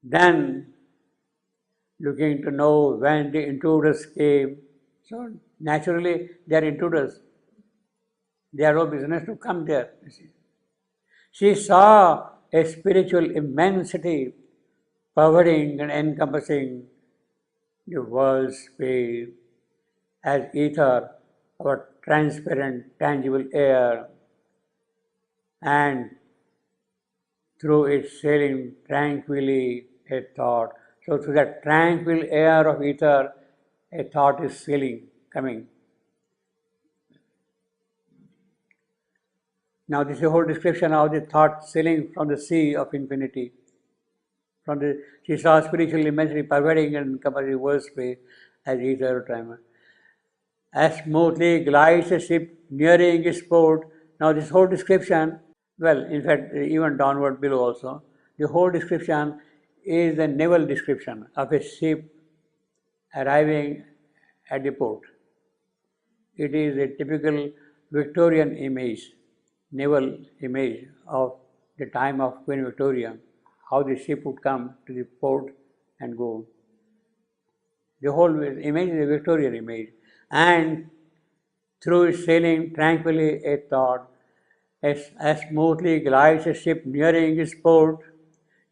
then looking to know when the intruders came. So naturally they are intruders. They have no business to come there. She saw a spiritual immensity pervading and encompassing the world's space as ether or transparent, tangible air, and through it sailing tranquilly a thought. So through that tranquil air of ether, a thought is sailing, coming. Now this is a whole description of the thought sailing from the sea of infinity. She saw spiritual immensity pervading and encompassing the world space as ether or time. As smoothly glides a ship nearing its port. Now this whole description, well, in fact, even downward below also, the whole description is the naval description of a ship arriving at the port. It is a typical Victorian image, naval image of the time of Queen Victoria, how the ship would come to the port and go. The whole image is a Victorian image. And through its sailing tranquilly a thought, as smoothly glides a ship nearing its port,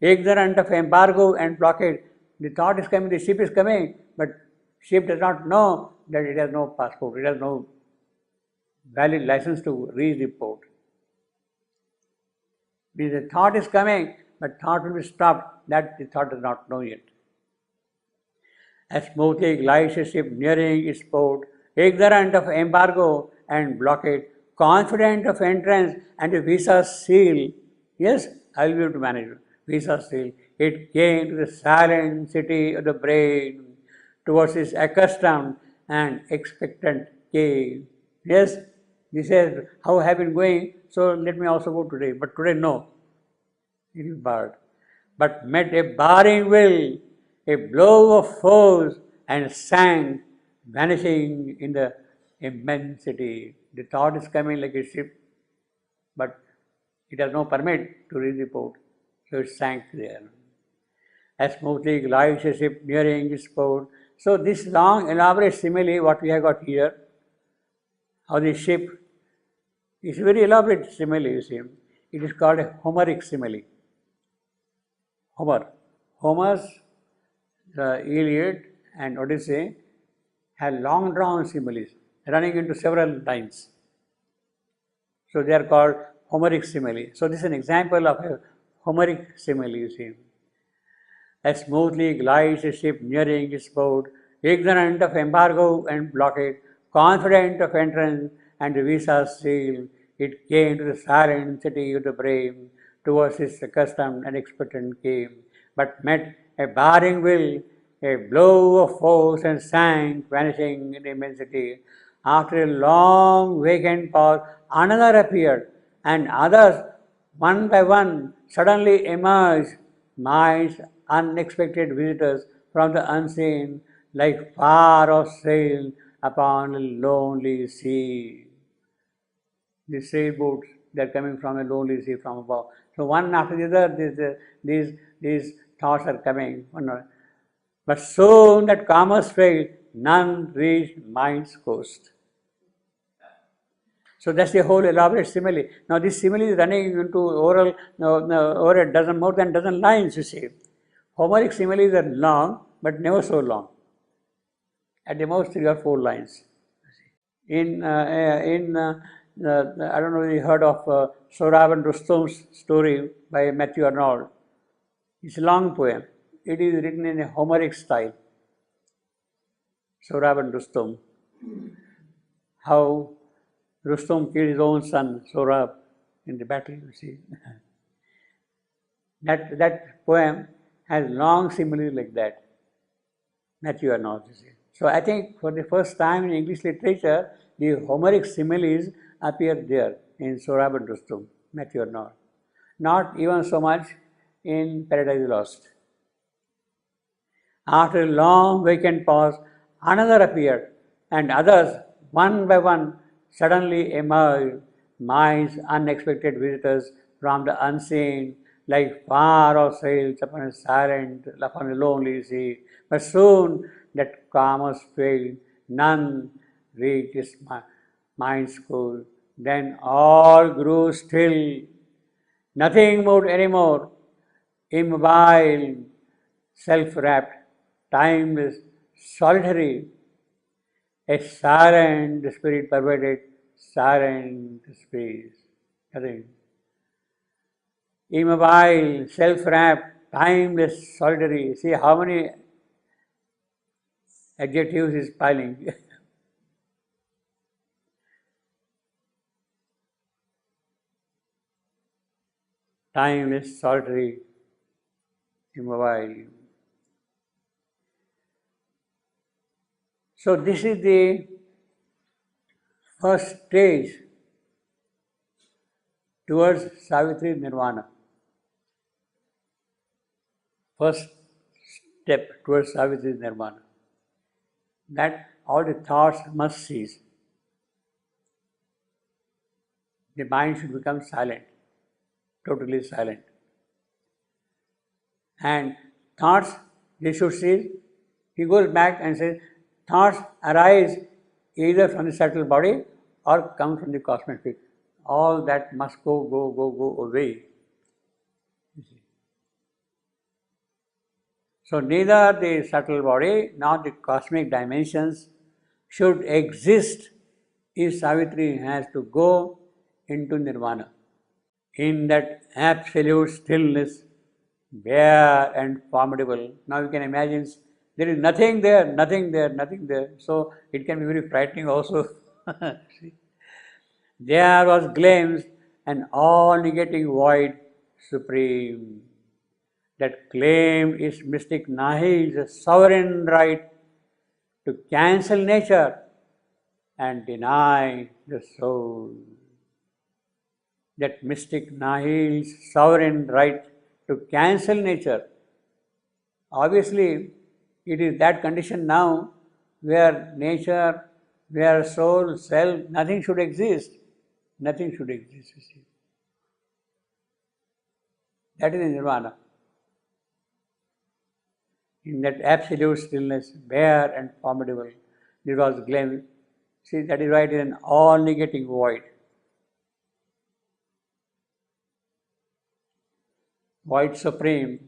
ignorant of embargo and blockade. The thought is coming, the ship is coming, but ship does not know that it has no passport, it has no valid license to reach the port. The thought is coming, but thought will be stopped, that the thought does not know yet. As smoothly glides a ship nearing its port, ignorant of embargo and blockade, confident of entrance and a visa seal. Yes, I will be able to manage it. Visa seal. It came to the silent city of the brain, towards its accustomed and expectant cave. Yes, he says, how have I been going? So let me also go today. But today, no. It is barred. But met a barring will, a blow of force, and sank, vanishing in the immensity. The thought is coming like a ship, but it has no permit to reach the port, so it sank there. As smoothly glides a ship nearing its port. So this long elaborate simile, what we have got here, how the ship is a very elaborate simile, you see. It is called a Homeric simile. Homer's Iliad and Odyssey have long drawn similes running into several lines. So they are called Homeric simile. So this is an example of a Homeric simile, you see. As smoothly glides a ship nearing its port, ignorant of embargo and blockade, confident of entrance and visa seal, it came to the silent city of the brain, towards its accustomed and expectant came, but met a barring will, a blow of force, and sank, vanishing in immensity. After a long vacant pause, another appeared, and others, one by one, suddenly emerged, mice, unexpected visitors from the unseen, like far off sail upon a lonely sea. The sailboats, they are coming from a lonely sea from above. So one after the other, these thoughts are coming. But soon that commerce failed, none reached mind's coast. So that's the whole elaborate simile. Now this simile is running into over a dozen, more than a dozen lines, you see. Homeric similes are long, but never so long. At the most 3 or 4 lines. I don't know if you heard of Sohrab and Rustum's story by Matthew Arnold. It's a long poem. It is written in a Homeric style. Sohrab and Rustum. How Rustum killed his own son, Sohrab, in the battle, you see. That poem has long similes like that. Matthew Arnold, you see. So I think for the first time in English literature, the Homeric similes appear there in Sohrab and Rustum, Matthew Arnold. Not even so much in Paradise Lost. After a long vacant pause, another appeared, and others, one by one, suddenly emerged, mice, unexpected visitors from the unseen, like far off sails upon a silent, upon a lonely sea. But soon that calm was failed, none reached his mind's goal. Then all grew still, nothing moved anymore, immobile, self-wrapped, timeless, solitary. A silent spirit pervaded silent space. Nothing. Immobile, self-wrapped, timeless, solitary. See how many adjectives is piling. Timeless, solitary, immobile. So this is the first stage towards Savitri Nirvana. First step towards Savitri Nirvana. That all the thoughts must cease. The mind should become silent, totally silent. And thoughts, they should cease. He goes back and says, thoughts arise either from the subtle body or come from the cosmic field. All that must go away. So neither the subtle body nor the cosmic dimensions should exist if Savitri has to go into Nirvana. In that absolute stillness, bare and formidable. Now you can imagine there is nothing there, nothing there, nothing there. So it can be very frightening also. There was glimpsed an all-negating void supreme that claimed its mystic nihil's sovereign right to cancel nature and deny the soul. That mystic nihil's sovereign right to cancel nature. Obviously, it is that condition now where nature, where soul, self, nothing should exist. Nothing should exist, you see. That is Nirvana. In that absolute stillness, bare and formidable, there was glimpse. See, that is why it is an all-negating void. Void supreme,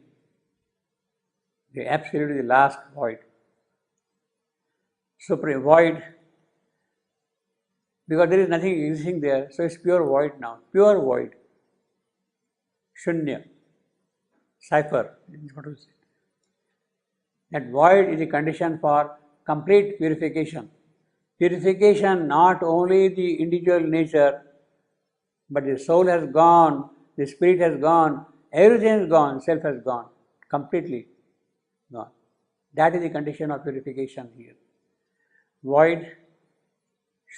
the absolute, the last void. Supreme void, because there is nothing existing there, so it's pure void now, pure void. Shunya, cipher, is what we say. That void is a condition for complete purification. Purification not only the individual nature, but the soul has gone, the spirit has gone, everything is gone, self has gone, completely gone. That is the condition of purification here. Void,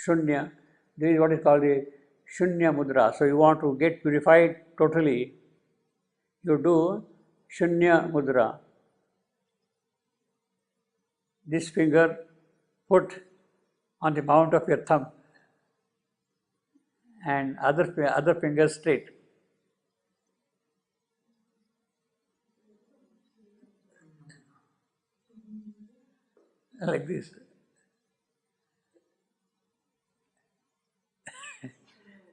shunya, this is what is called the shunya mudra. So you want to get purified totally, you do shunya mudra. This finger put on the mount of your thumb and other finger straight. Like this.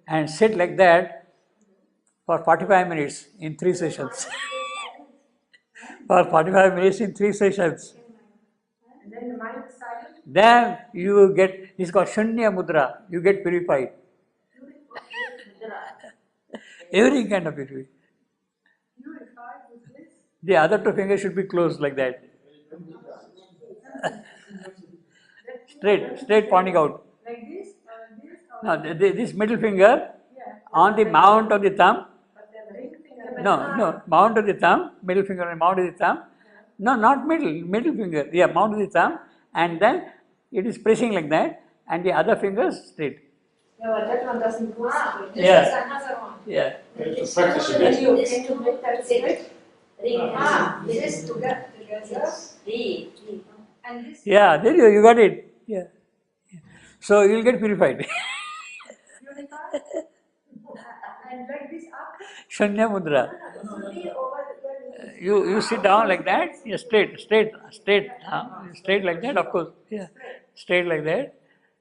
And sit like that for 45 minutes in 3 sessions. For 45 minutes in 3 sessions. And then the mind is silent. Then you get, it's called Shunya Mudra, you get purified. Every kind of purification. Purified with this? The other 2 fingers should be closed like that. Straight pointing out. Like this? No, this middle finger on the mount of the thumb. But the ring finger. No, mount of the thumb, middle finger on mount of the thumb. No, not middle finger. Yeah, mount of the thumb, and then it is pressing like that, and the other fingers straight. No, that one doesn't go straight. Yeah. This is another one. Yeah. To practice Can again. you make that straight? This is Together. And this Yeah, there you got it. Yeah. So you will get purified. purified. And like this up. Shunya Mudra. You sit down like that, yeah, straight like that, of course, yeah, straight like that,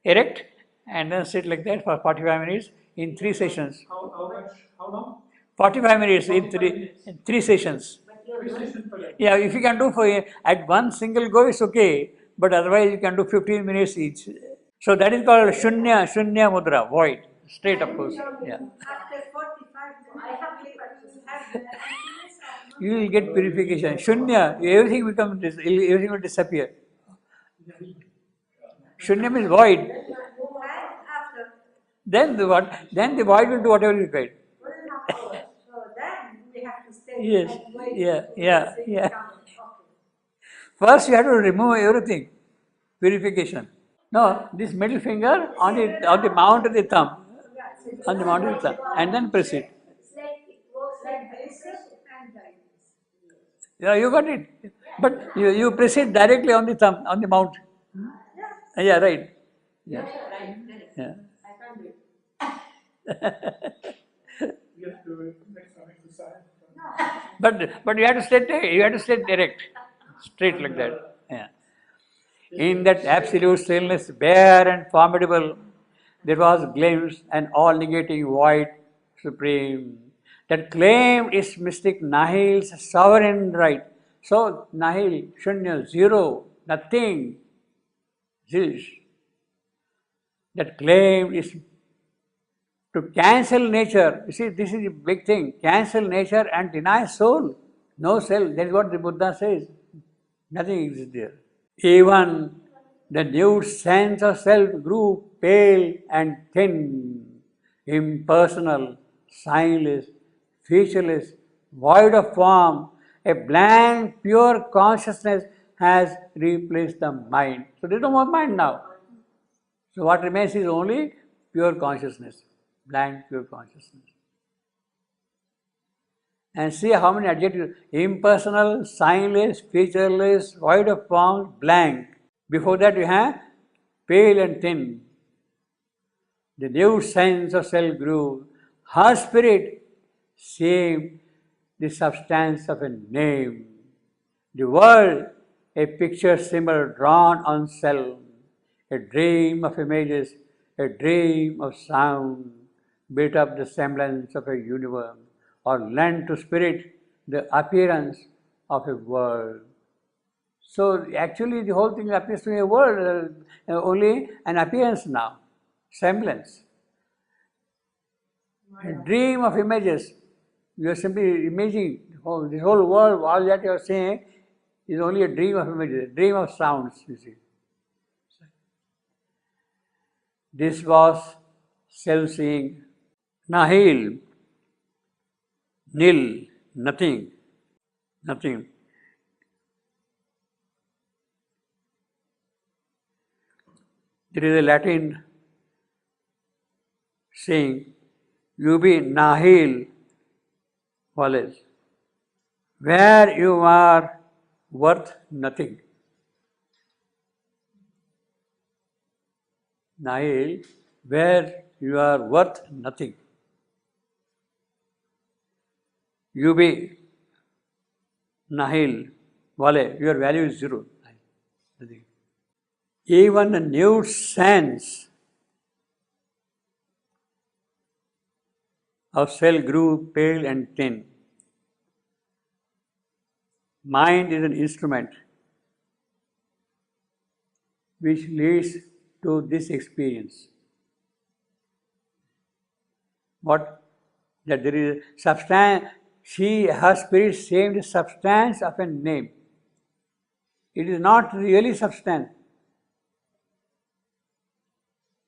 erect, and then sit like that for 45 minutes in 3 sessions. How long? 45 minutes in 45 three, minutes. in 3 sessions. 3 sessions per day. Yeah, if you can do for at one single go, it's okay, but otherwise you can do 15 minutes each. So that is called Shunya Mudra, void, straight, of course. Yeah. After 45, I have to have the emptiness of You will get purification. Shunya, everything becomes, everything will disappear. Shunya means void. and after Then the what? Then the void will do whatever is required. 1.5 hours. So then we have to stay Yes, and wait. yeah, for yeah, the yeah. coming. Okay. First, you have to remove everything. Purification. No, this middle finger on the mount of the thumb, on the mount of the thumb, and then press it. It's like it works like this and like this. Yeah, you got it. But you press it directly on the thumb, on the mount. Yeah, right. Yeah. Yeah. You have to do it next time exercise. But you have to stay erect, straight like that. Yeah. In that absolute stillness, bare and formidable, there was glimpse and all negating void supreme. That claimed its mystic Nihil's sovereign right. So Nihil, Shunya, zero, nothing, zilch. That claimed is to cancel nature. You see, this is a big thing. Cancel nature and deny soul. No self. That is what the Buddha says. Nothing exists there. Even the nude sense of self grew pale and thin, impersonal, signless, featureless, void of form. A blank, pure consciousness has replaced the mind. So there is no more mind now. So what remains is only pure consciousness, blank, pure consciousness. And see how many adjectives: impersonal, signless, featureless, void of form, blank. Before that you have pale and thin. The new sense of self grew. Her spirit seemed the substance of a name. The world, a picture symbol drawn on self, a dream of images, a dream of sound, built up the semblance of a universe, or lent to spirit the appearance of a world. So actually the whole thing appears to be a world, only an appearance now, semblance. A dream of images. You are simply imaging this whole world, all that you are saying is only a dream of images, a dream of sounds, you see. This was self-seeing, nihil, nil, nothing, nothing. There is a Latin saying, ubi nihil voles, where you are worth nothing. Nihil, where you are worth nothing. Ubi nihil vole, your value is zero. Nothing. Even the nude sense of self grew pale and thin. Mind is an instrument which leads to this experience. What? That there is substance, her spirit same the substance of a name. It is not really substance.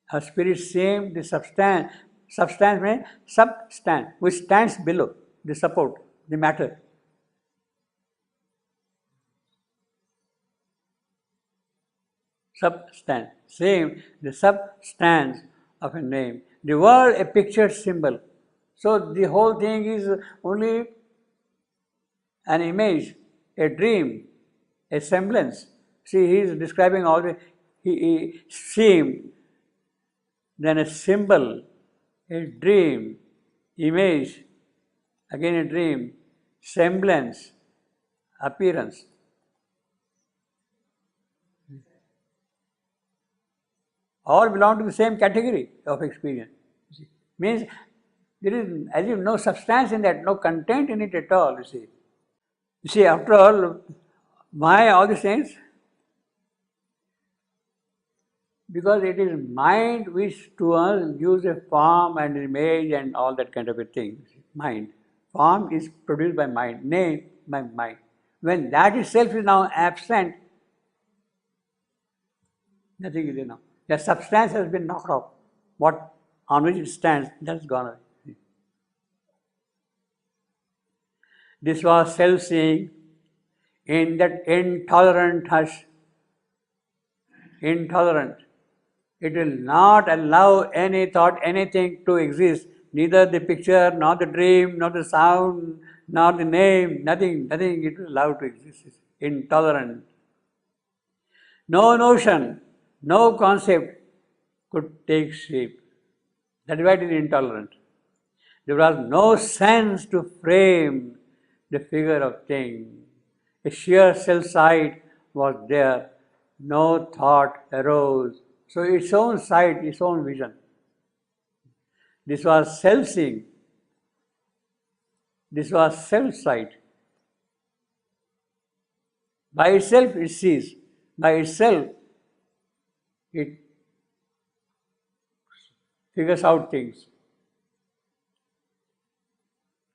Her spirit same the substance. Substance means substance, which stands below, the support, the matter. Substance, same, the substance of a name. The world, a pictured symbol. So the whole thing is only an image, a dream, a semblance. See, he is describing all the, he seemed, then a symbol, a dream, image, again a dream, semblance, appearance. All belong to the same category of experience. Means there is, as if no substance in that, no content in it at all, you see. You see, after all, why all these things? Because it is mind which to us gives a form and image and all that kind of a thing. Mind. Form is produced by mind, name by mind. When that itself is now absent, nothing is there now. The substance has been knocked off. What on which it stands, that's gone away. This was self-seeing in that intolerant hush. Intolerant. It will not allow any thought, anything to exist. Neither the picture, nor the dream, nor the sound, nor the name, nothing it will allow to exist. Intolerant. No notion, no concept could take shape. That is why it is intolerant. There was no sense to frame the figure of thing. A sheer self-sight was there. No thought arose. So its own sight, its own vision. This was self-seeing. This was self-sight. By itself it sees. By itself it figures out things.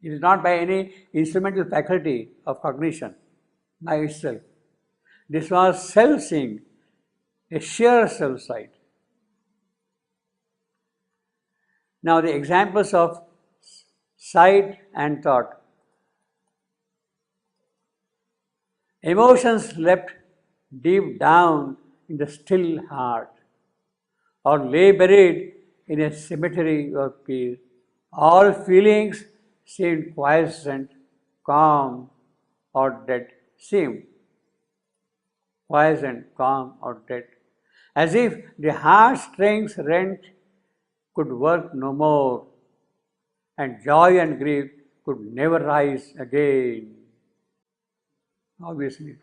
It is not by any instrumental faculty of cognition, by itself. This was self-seeing, a sheer self-sight. Now the examples of sight and thought. Emotions leapt deep down in the still heart, or lay buried in a cemetery of peace. All feelings seemed quiescent, calm, or dead. Seemed quiescent, calm, or dead. As if the heartstrings rent could work no more, and joy and grief could never rise again. Obviously.